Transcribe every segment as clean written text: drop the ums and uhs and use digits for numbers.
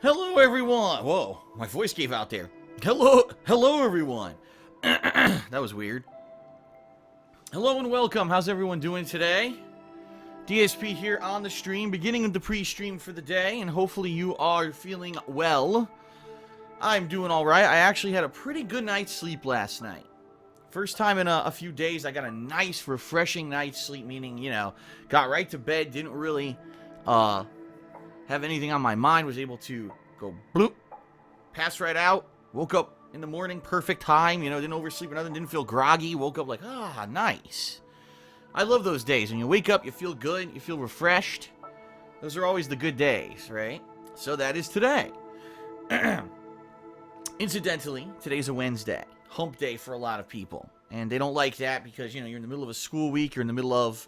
Hello, everyone. Whoa, my voice gave out there. Hello, everyone. That was weird. Hello and welcome. How's everyone doing today? DSP here on the stream, beginning of the pre-stream for the day, and hopefully you are feeling well. I'm doing all right. I actually had a pretty good night's sleep last night. First time in a few days I got a nice, refreshing night's sleep, meaning, got right to bed, didn't really have anything on my mind, was able to go bloop, pass right out, woke up in the morning, perfect time, didn't oversleep or nothing, didn't feel groggy, woke up like, nice. I love those days. When you wake up, you feel good, you feel refreshed. Those are always the good days, right? So that is today. Incidentally, today's a Wednesday. Hump day for a lot of people. And they don't like that because, you're in the middle of a school week, you're in the middle of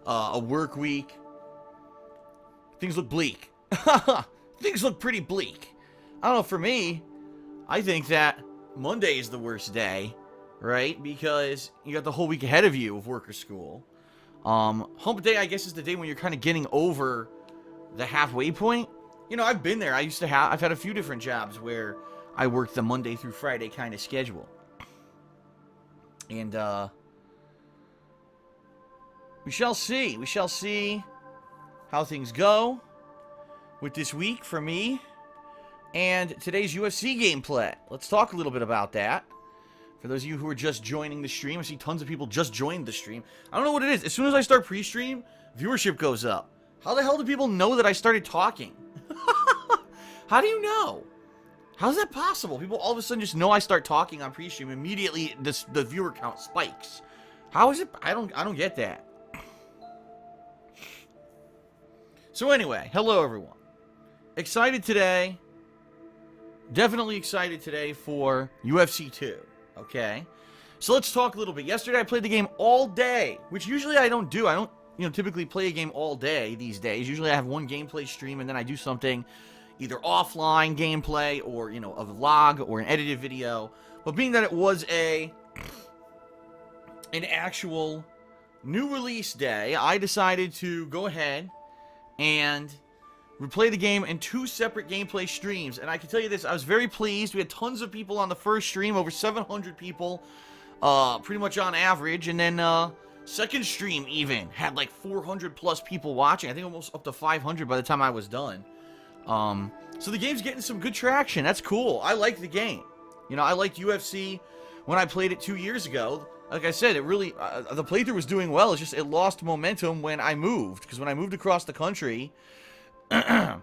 a work week. Things look bleak. Things look pretty bleak. I don't know, for me, I think that Monday is the worst day, right? Because you got the whole week ahead of you of work or school. Hump day, I guess, is the day when you're kind of getting over the halfway point. I've been there. I've had a few different jobs where I worked the Monday through Friday kind of schedule. And, we shall see. We shall see how things go with this week for me and today's UFC gameplay. Let's talk a little bit about that. For those of you who are just joining the stream, I see tons of people just joined the stream. I don't know what it is. As soon as I start pre-stream, viewership goes up. How the hell do people know that I started talking? How do you know? How's that possible? People all of a sudden just know I start talking on pre-stream. Immediately, the viewer count spikes. How is it? I don't get that. So anyway, hello everyone. Excited today. Definitely excited today for UFC 2. Okay? So let's talk a little bit. Yesterday I played the game all day, which usually I don't do. I don't, typically play a game all day these days. Usually I have one gameplay stream and then I do something either offline gameplay or, a vlog or an edited video. But being that it was an actual new release day, I decided to go ahead and replay the game in two separate gameplay streams. And I can tell you this, I was very pleased. We had tons of people on the first stream, over 700 people, pretty much on average. And then second stream even had like 400 plus people watching. I think almost up to 500 by the time I was done. So the game's getting some good traction. That's cool. I like the game. I liked UFC when I played it 2 years ago. Like I said, it really, the playthrough was doing well. It's just it lost momentum when I moved. Because when I moved across the country, I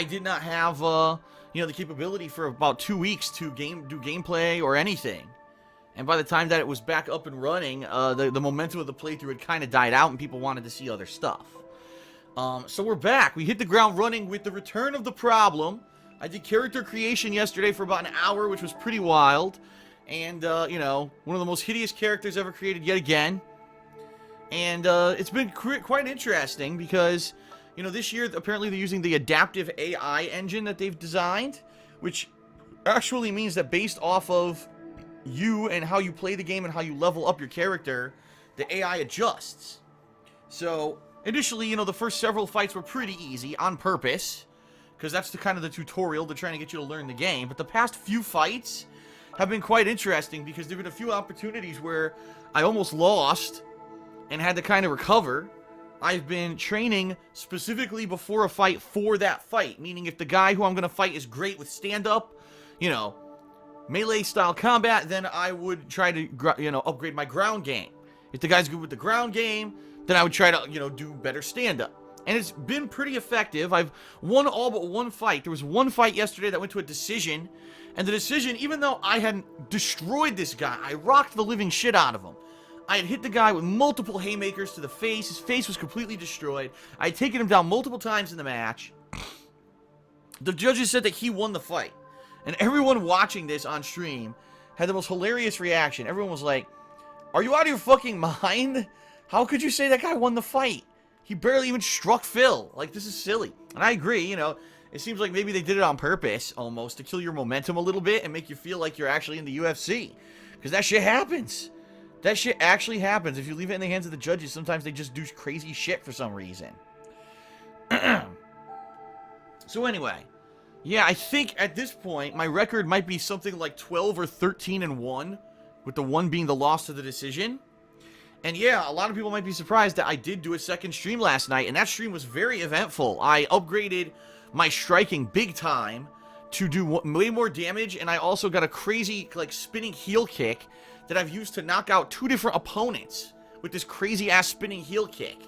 did not have, the capability for about 2 weeks to do gameplay or anything. And by the time that it was back up and running, the momentum of the playthrough had kind of died out and people wanted to see other stuff. So we're back. We hit the ground running with the return of the problem. I did character creation yesterday for about an hour, which was pretty wild. And, one of the most hideous characters ever created yet again. And, it's been quite interesting because, this year, apparently they're using the adaptive AI engine that they've designed, which actually means that based off of you and how you play the game and how you level up your character, the AI adjusts. So, initially, the first several fights were pretty easy on purpose, because that's the kind of the tutorial. They're trying to get you to learn the game. But the past few fights have been quite interesting because there have been a few opportunities where I almost lost and had to kind of recover. I've been training specifically before a fight for that fight, meaning if the guy who I'm going to fight is great with stand-up, melee-style combat, then I would try to, upgrade my ground game. If the guy's good with the ground game, then I would try to, do better stand-up. And it's been pretty effective. I've won all but one fight. There was one fight yesterday that went to a decision. And the decision, even though I hadn't destroyed this guy, I rocked the living shit out of him. I had hit the guy with multiple haymakers to the face. His face was completely destroyed. I had taken him down multiple times in the match. The judges said that he won the fight. And everyone watching this on stream had the most hilarious reaction. Everyone was like, "Are you out of your fucking mind? How could you say that guy won the fight? He barely even struck Phil. Like, this is silly." And I agree, it seems like maybe they did it on purpose, almost, to kill your momentum a little bit and make you feel like you're actually in the UFC. Because that shit happens. That shit actually happens. If you leave it in the hands of the judges, sometimes they just do crazy shit for some reason. So anyway, yeah, I think at this point, my record might be something like 12 or 13-1, with the 1 being the loss to the decision. And yeah, a lot of people might be surprised that I did do a second stream last night, and that stream was very eventful. I upgraded my striking big time to do way more damage, and I also got a crazy, like, spinning heel kick that I've used to knock out 2 different opponents with this crazy-ass spinning heel kick.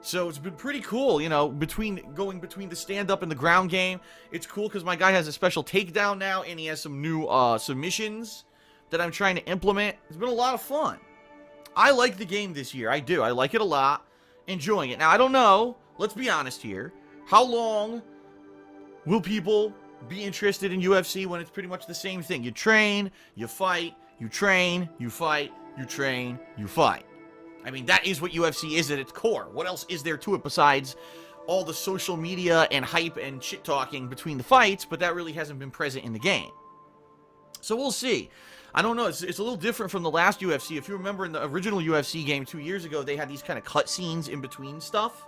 So it's been pretty cool, you know, going between the stand-up and the ground game. It's cool because my guy has a special takedown now, and he has some new submissions that I'm trying to implement. It's been a lot of fun. I like the game this year. I do. I like it a lot. Enjoying it. Now, I don't know. Let's be honest here. How long will people be interested in UFC when it's pretty much the same thing? You train, you fight, you train, you fight, you train, you fight. I mean, that is what UFC is at its core. What else is there to it besides all the social media and hype and shit-talking between the fights, but that really hasn't been present in the game. So we'll see. I don't know. It's a little different from the last UFC. If you remember in the original UFC game 2 years ago, they had these kind of cutscenes in between stuff.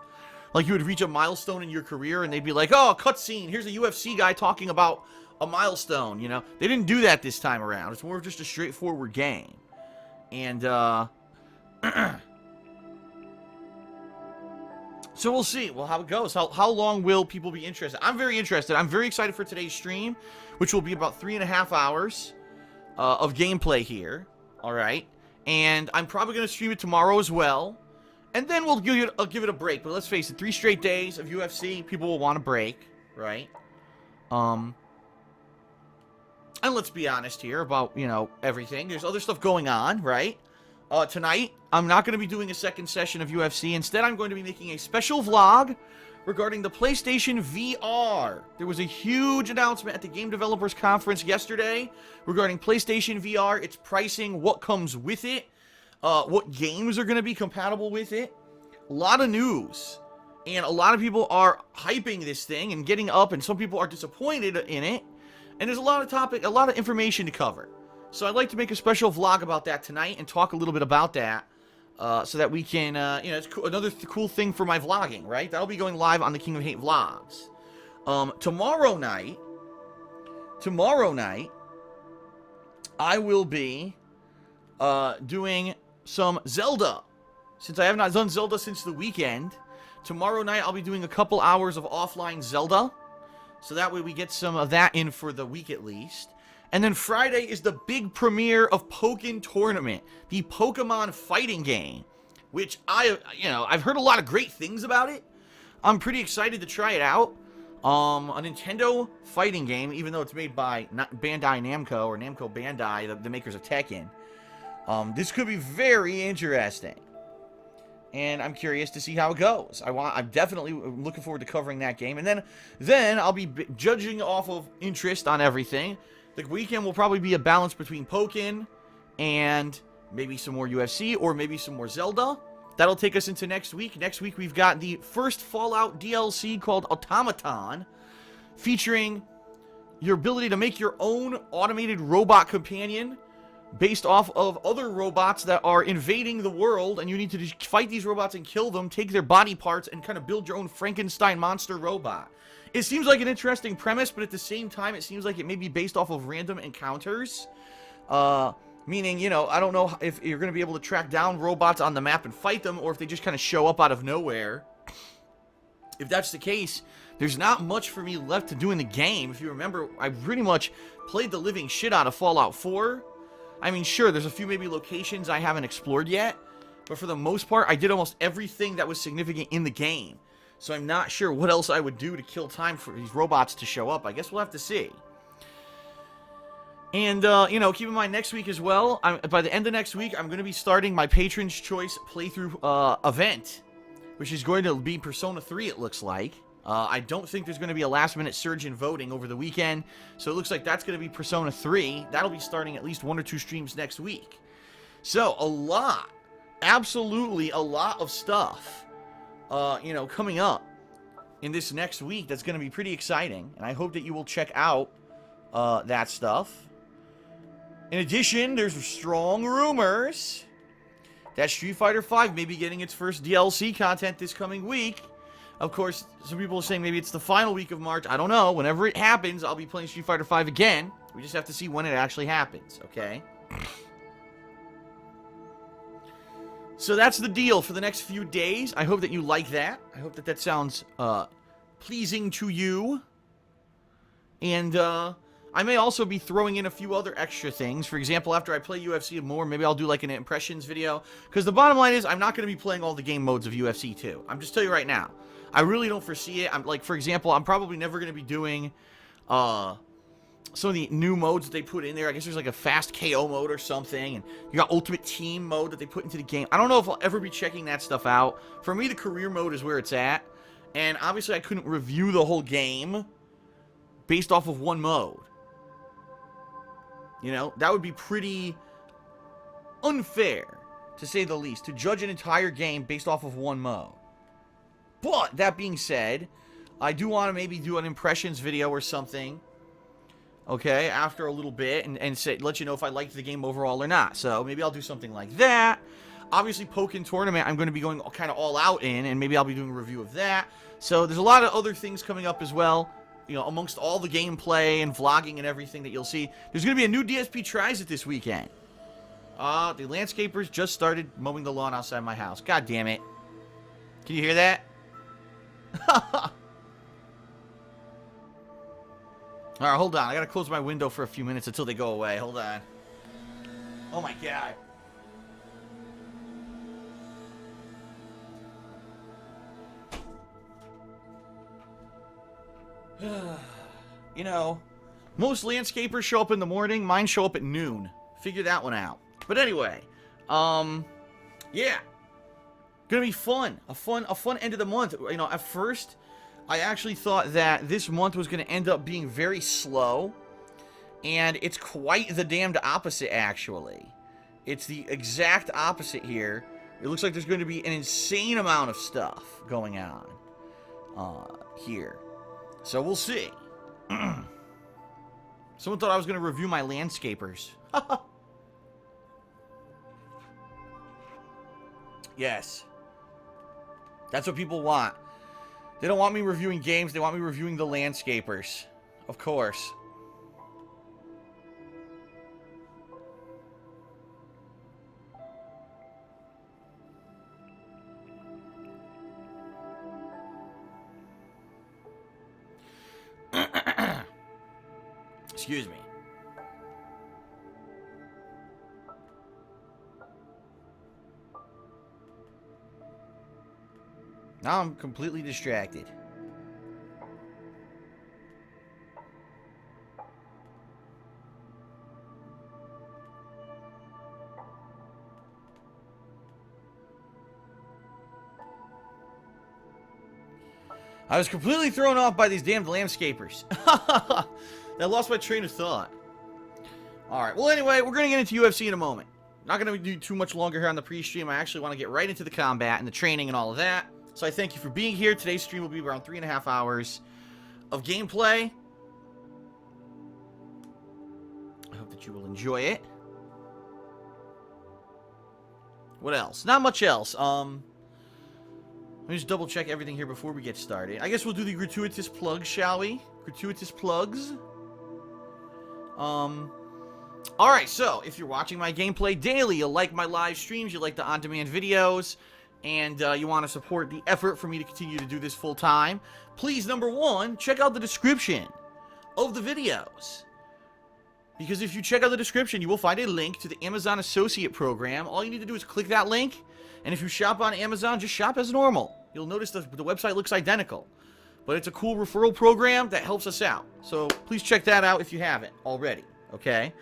Like you would reach a milestone in your career and they'd be like, oh, cutscene. Here's a UFC guy talking about a milestone, you know. They didn't do that this time around. It's more of just a straightforward game. And, so we'll see how it goes. How long will people be interested? I'm very interested. I'm very excited for today's stream, which will be about 3.5 hours. Of gameplay here, all right, and I'm probably going to stream it tomorrow as well, and then we'll give it a break. But let's face it, 3 straight days of UFC, people will want a break, right? And let's be honest here about, you know, everything. There's other stuff going on, right? Tonight, I'm not going to be doing a second session of UFC. Instead, I'm going to be making a special vlog regarding the PlayStation VR. There was a huge announcement at the Game Developers Conference yesterday regarding PlayStation VR, its pricing, what comes with it, what games are going to be compatible with it. A lot of news. And a lot of people are hyping this thing and getting up, and some people are disappointed in it. And there's a lot of information to cover. So I'd like to make a special vlog about that tonight and talk a little bit about that. So that we can, you know, it's another cool thing for my vlogging, right? That'll be going live on the King of Hate vlogs. Tomorrow night, I will be doing some Zelda. Since I have not done Zelda since the weekend, tomorrow night I'll be doing a couple hours of offline Zelda. So that way we get some of that in for the week at least. And then Friday is the big premiere of Pokken Tournament, the Pokemon fighting game, which I've heard a lot of great things about it. I'm pretty excited to try it out. A Nintendo fighting game, even though it's made by Bandai Namco or Namco Bandai, the makers of Tekken. This could be very interesting. And I'm curious to see how it goes. I'm definitely looking forward to covering that game. And then I'll be judging off of interest on everything. The weekend will probably be a balance between Pokken and maybe some more UFC or maybe some more Zelda. That'll take us into next week. Next week, we've got the first Fallout DLC called Automaton, featuring your ability to make your own automated robot companion based off of other robots that are invading the world, and you need to just fight these robots and kill them, take their body parts, and kind of build your own Frankenstein monster robot. It seems like an interesting premise, but at the same time, it seems like it may be based off of random encounters. Meaning, you know, I don't know if you're going to be able to track down robots on the map and fight them, or if they just kind of show up out of nowhere. If that's the case, there's not much for me left to do in the game. If you remember, I pretty much played the living shit out of Fallout 4. I mean, sure, there's a few maybe locations I haven't explored yet, but for the most part, I did almost everything that was significant in the game. So I'm not sure what else I would do to kill time for these robots to show up. I guess we'll have to see. And, you know, keep in mind next week as well, by the end of next week, I'm going to be starting my Patron's Choice playthrough event, which is going to be Persona 3, it looks like. I don't think there's going to be a last-minute surge in voting over the weekend, so it looks like that's going to be Persona 3. That'll be starting at least 1 or 2 streams next week. So, a lot, absolutely a lot of stuff, you know, coming up in this next week that's going to be pretty exciting, and I hope that you will check out that stuff. In addition, there's strong rumors that Street Fighter V may be getting its first DLC content this coming week. Of course, some people are saying maybe it's the final week of March. I don't know. Whenever it happens, I'll be playing Street Fighter V again. We just have to see when it actually happens, okay? So that's the deal for the next few days. I hope that you like that. I hope that that sounds pleasing to you. And I may also be throwing in a few other extra things. For example, after I play UFC more, maybe I'll do like an impressions video. Because the bottom line is, I'm not going to be playing all the game modes of UFC 2. I'm just telling you right now. I really don't foresee it. I'm like, for example, I'm probably never going to be doing some of the new modes that they put in there. I guess there's like a fast KO mode or something. And you got Ultimate Team mode that they put into the game. I don't know if I'll ever be checking that stuff out. For me, the career mode is where it's at. And obviously, I couldn't review the whole game based off of one mode. You know, that would be pretty unfair, to say the least, to judge an entire game based off of one mode. But, that being said, I do want to maybe do an impressions video or something, okay, after a little bit, and say, let you know if I liked the game overall or not. So, maybe I'll do something like that. Obviously, Pokken Tournament, I'm going to be going kind of all out in, and maybe I'll be doing a review of that. So, there's a lot of other things coming up as well. You know, amongst all the gameplay and vlogging and everything that you'll see. There's going to be a new DSP Tries It this weekend. The landscapers just started mowing the lawn outside my house. God damn it. Can you hear that? Alright, hold on. I gotta close my window for a few minutes until they go away. Hold on. Oh my god. You know, most landscapers show up in the morning. Mine show up at noon. Figure that one out. But anyway, yeah. Gonna be fun. A fun end of the month. You know, at first, I actually thought that this month was gonna end up being very slow. And it's quite the damned opposite, actually. It's the exact opposite here. It looks like there's going to be an insane amount of stuff going on here. So we'll see. Someone thought I was going to review my landscapers. Yes. That's what people want. They don't want me reviewing games. They want me reviewing the landscapers. Of course. Excuse me. Now I'm completely distracted. I was completely thrown off by these damned landscapers. I lost my train of thought. Alright, well anyway, we're going to get into UFC in a moment. Not going to do too much longer here on the pre-stream. I actually want to get right into the combat and the training and all of that. So I thank you for being here. Today's stream will be around 3.5 hours of gameplay. I hope that you will enjoy it. What else? Not much else. Let me just double check everything here before we get started. I guess we'll do the gratuitous plugs, shall we? Gratuitous plugs. Alright, so, if you're watching my gameplay daily, you like my live streams, you like the on-demand videos, and you want to support the effort for me to continue to do this full-time, please, number one, check out the description of the videos. Because if you check out the description, you will find a link to the Amazon Associate Program. All you need to do is click that link, and if you shop on Amazon, just shop as normal. You'll notice the website looks identical. But it's a cool referral program that helps us out. So please check that out if you haven't already, okay?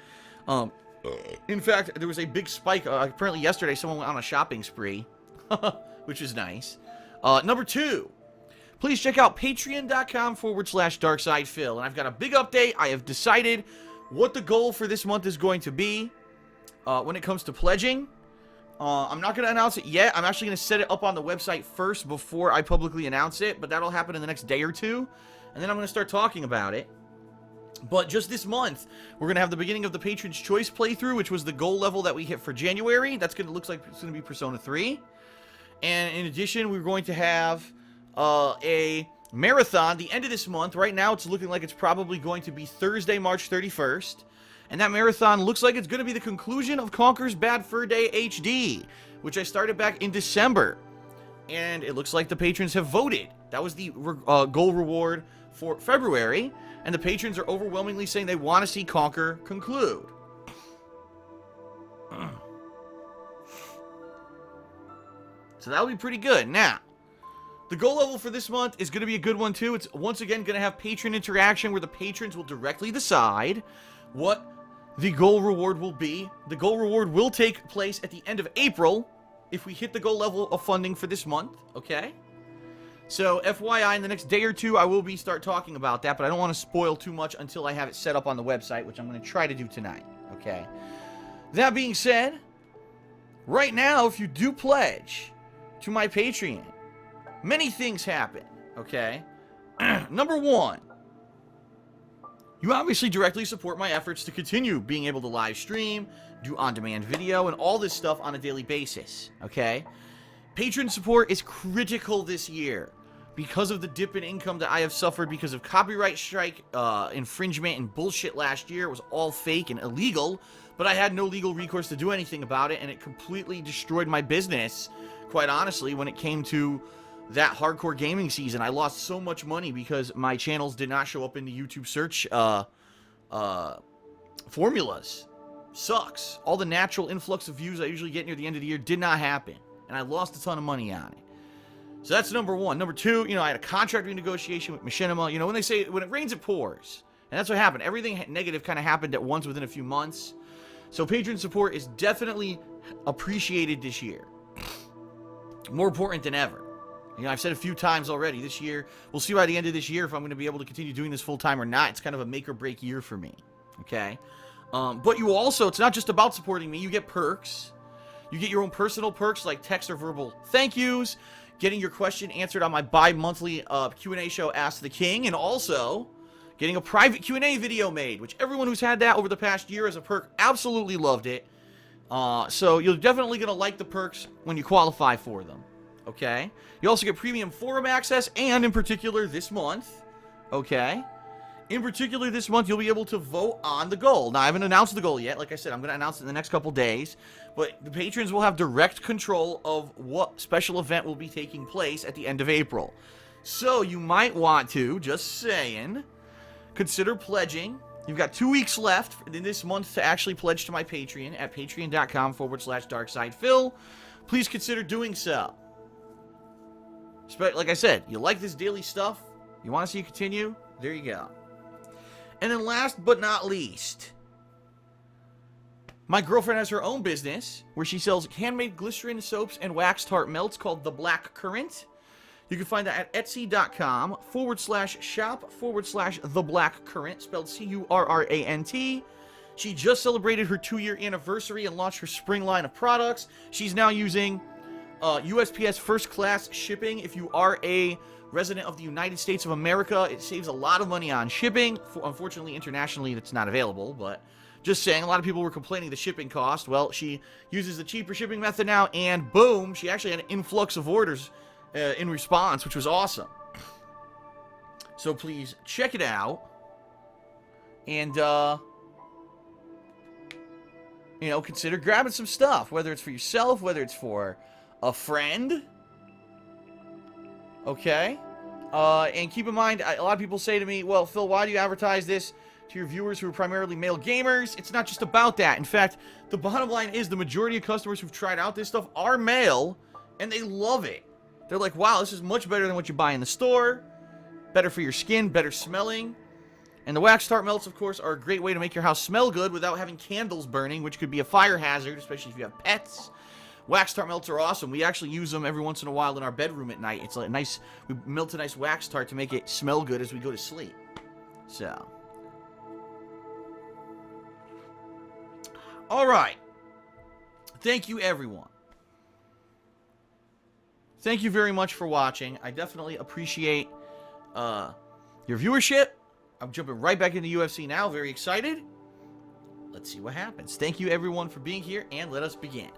In fact, there was a big spike. Apparently yesterday, someone went on a shopping spree, which is nice. Number two, please check out patreon.com/DarksidePhil. And I've got a big update. I have decided what the goal for this month is going to be when it comes to pledging. I'm not going to announce it yet. I'm actually going to set it up on the website first before I publicly announce it, but that'll happen in the next day or two, and then I'm going to start talking about it. But just this month, we're going to have the beginning of the Patron's Choice playthrough, which was the goal level that we hit for January. That's going to look like it's going to be Persona 3. And in addition, we're going to have a marathon the end of this month. Right now, it's looking like it's probably going to be Thursday, March 31st. And that marathon looks like it's going to be the conclusion of Conker's Bad Fur Day HD, which I started back in December. And it looks like the patrons have voted. That was the goal reward for February. And the patrons are overwhelmingly saying they want to see Conker conclude. So that'll be pretty good. Now, the goal level for this month is going to be a good one too. It's once again going to have patron interaction where the patrons will directly decide what the goal reward will be. The goal reward will take place at the end of April if we hit the goal level of funding for this month, okay? So, FYI, in the next day or two, I will start talking about that, but I don't want to spoil too much until I have it set up on the website, which I'm going to try to do tonight, okay? That being said, right now, if you do pledge to my Patreon, many things happen, okay? Number one, you obviously directly support my efforts to continue being able to live stream, do on-demand video, and all this stuff on a daily basis, okay? Patron support is critical this year because of the dip in income that I have suffered because of copyright strike, infringement, and bullshit last year. It was all fake and illegal, but I had no legal recourse to do anything about it, and it completely destroyed my business, quite honestly, when it came to that hardcore gaming season. I lost so much money because my channels did not show up in the YouTube search formulas. Sucks. All the natural influx of views I usually get near the end of the year did not happen, and I lost a ton of money on it. So that's number one. Number two, I had a contract renegotiation with Machinima. When they say, when it rains, it pours. And that's what happened. Everything negative kind of happened at once within a few months. So patron support is definitely appreciated this year. More important than ever. I've said a few times already this year. We'll see by the end of this year if I'm going to be able to continue doing this full time or not. It's kind of a make or break year for me. Okay? But you also, it's not just about supporting me. You get perks. You get your own personal perks like text or verbal thank yous, getting your question answered on my bi-monthly Q&A show, Ask the King, and also getting a private Q&A video made, which everyone who's had that over the past year as a perk absolutely loved it. So you're definitely going to like the perks when you qualify for them. Okay? You also get premium forum access, and in particular this month, okay? In particular this month, you'll be able to vote on the goal. Now, I haven't announced the goal yet. Like I said, I'm going to announce it in the next couple days. But the patrons will have direct control of what special event will be taking place at the end of April. So, you might want to, just saying, consider pledging. You've got 2 weeks left in this month to actually pledge to my Patreon at patreon.com/darksidephil. Please consider doing so. Like I said, you like this daily stuff? You want to see it continue? There you go. And then last but not least, my girlfriend has her own business where she sells handmade glycerin soaps and wax tart melts called The Black Currant. You can find that at etsy.com/shop/The Black Currant, spelled CURRANT. She just celebrated her 2-year anniversary and launched her spring line of products. She's now using USPS first class shipping. If you are a resident of the United States of America, it saves a lot of money on shipping. Unfortunately, internationally, it's not available, but just saying, a lot of people were complaining the shipping cost. Well, she uses the cheaper shipping method now, and boom, she actually had an influx of orders in response, which was awesome. So please check it out, and consider grabbing some stuff, whether it's for yourself, whether it's for a friend. Okay? And keep in mind, a lot of people say to me, well, Phil, why do you advertise this to your viewers who are primarily male gamers? It's not just about that. In fact, the bottom line is the majority of customers who've tried out this stuff are male, and they love it. They're like, wow, this is much better than what you buy in the store. Better for your skin, better smelling. And the wax tart melts, of course, are a great way to make your house smell good without having candles burning, which could be a fire hazard, especially if you have pets. Wax tart melts are awesome. We actually use them every once in a while in our bedroom at night. It's like nice, we melt a nice wax tart to make it smell good as we go to sleep. So. Alright. Thank you, everyone. Thank you very much for watching. I definitely appreciate your viewership. I'm jumping right back into UFC now. Very excited. Let's see what happens. Thank you, everyone, for being here, and let us begin.